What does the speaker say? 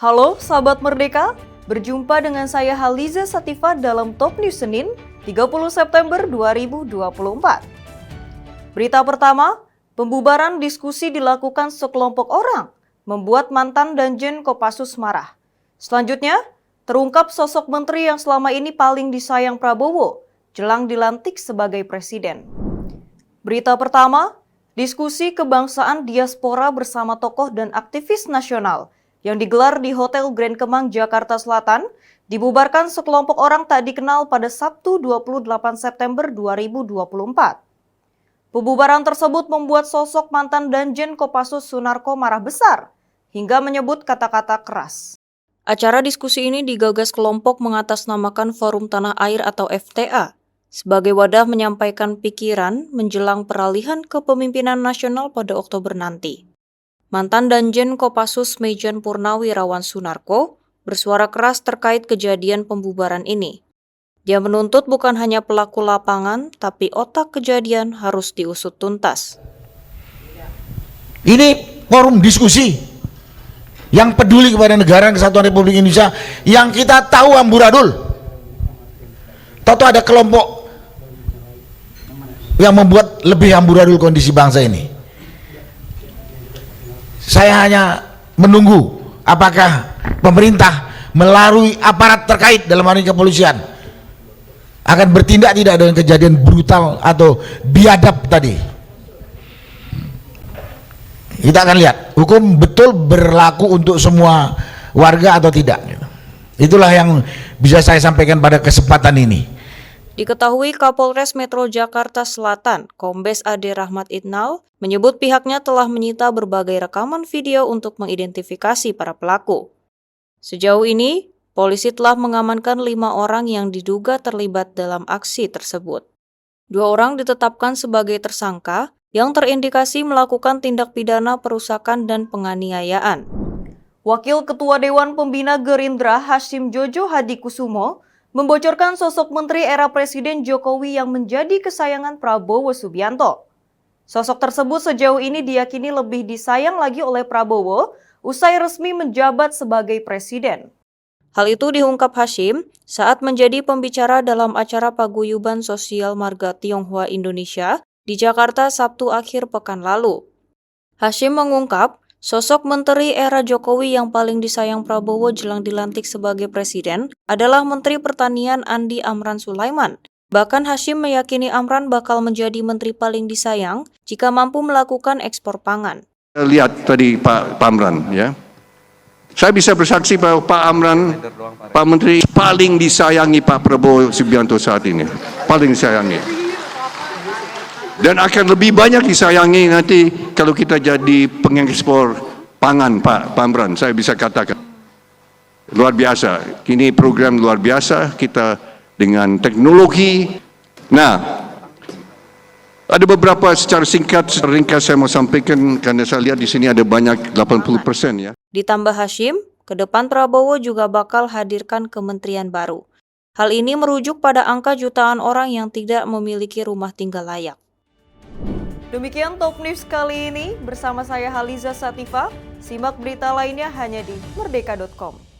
Halo sahabat Merdeka, berjumpa dengan saya Haliza Satifah dalam Top News Senin 30 September 2024. Berita pertama, pembubaran diskusi dilakukan sekelompok orang, membuat mantan Danjen Kopassus marah. Selanjutnya, terungkap sosok menteri yang selama ini paling disayang Prabowo, jelang dilantik sebagai presiden. Berita pertama, diskusi kebangsaan diaspora bersama tokoh dan aktivis nasional yang digelar di Hotel Grand Kemang, Jakarta Selatan, dibubarkan sekelompok orang tak dikenal pada Sabtu 28 September 2024. Pembubaran tersebut membuat sosok mantan Danjen Kopassus Sunarko marah besar, hingga menyebut kata-kata keras. Acara diskusi ini digagas kelompok mengatasnamakan Forum Tanah Air atau FTA, sebagai wadah menyampaikan pikiran menjelang peralihan kepemimpinan nasional pada Oktober nanti. Mantan Danjen Kopassus Mejen Purnawirawan Sunarko bersuara keras terkait kejadian pembubaran ini. Dia menuntut bukan hanya pelaku lapangan, tapi otak kejadian harus diusut tuntas. Ini forum diskusi yang peduli kepada negara kesatuan Republik Indonesia, yang kita tahu amburadul. Tahu ada kelompok yang membuat lebih amburadul kondisi bangsa ini. Saya hanya menunggu apakah pemerintah melalui aparat terkait dalam hal ini kepolisian akan bertindak tidak dengan kejadian brutal atau biadab tadi. Kita akan lihat hukum betul berlaku untuk semua warga atau tidak. Itulah yang bisa saya sampaikan pada kesempatan ini. Diketahui Kapolres Metro Jakarta Selatan, Kombes Ade Rahmat Idnal, menyebut pihaknya telah menyita berbagai rekaman video untuk mengidentifikasi para pelaku. Sejauh ini, polisi telah mengamankan 5 orang yang diduga terlibat dalam aksi tersebut. 2 orang ditetapkan sebagai tersangka yang terindikasi melakukan tindak pidana perusakan dan penganiayaan. Wakil Ketua Dewan Pembina Gerindra Hasyim Jojo Hadikusumo membocorkan sosok menteri era Presiden Jokowi yang menjadi kesayangan Prabowo Subianto. Sosok tersebut sejauh ini diyakini lebih disayang lagi oleh Prabowo usai resmi menjabat sebagai presiden. Hal itu diungkap Hasyim saat menjadi pembicara dalam acara paguyuban sosial Marga Tionghoa Indonesia di Jakarta Sabtu akhir pekan lalu. Hasyim mengungkap, sosok menteri era Jokowi yang paling disayang Prabowo jelang dilantik sebagai presiden adalah Menteri Pertanian Andi Amran Sulaiman. Bahkan Hasyim meyakini Amran bakal menjadi menteri paling disayang jika mampu melakukan ekspor pangan. Lihat tadi Pak Amran, ya. Saya bisa bersaksi bahwa Pak Amran, Pak Menteri paling disayangi Pak Prabowo Subianto saat ini. Paling disayangi. Dan akan lebih banyak disayangi nanti kalau kita jadi pengekspor pangan, Pak Amran, saya bisa katakan. Luar biasa, ini program luar biasa, kita dengan teknologi. Nah, ada beberapa secara ringkas saya mau sampaikan, karena saya lihat di sini ada banyak 80% ya. Ditambah Hasyim, ke depan Prabowo juga bakal hadirkan kementerian baru. Hal ini merujuk pada angka jutaan orang yang tidak memiliki rumah tinggal layak. Demikian Top News kali ini bersama saya Haliza Satifah. Simak berita lainnya hanya di merdeka.com.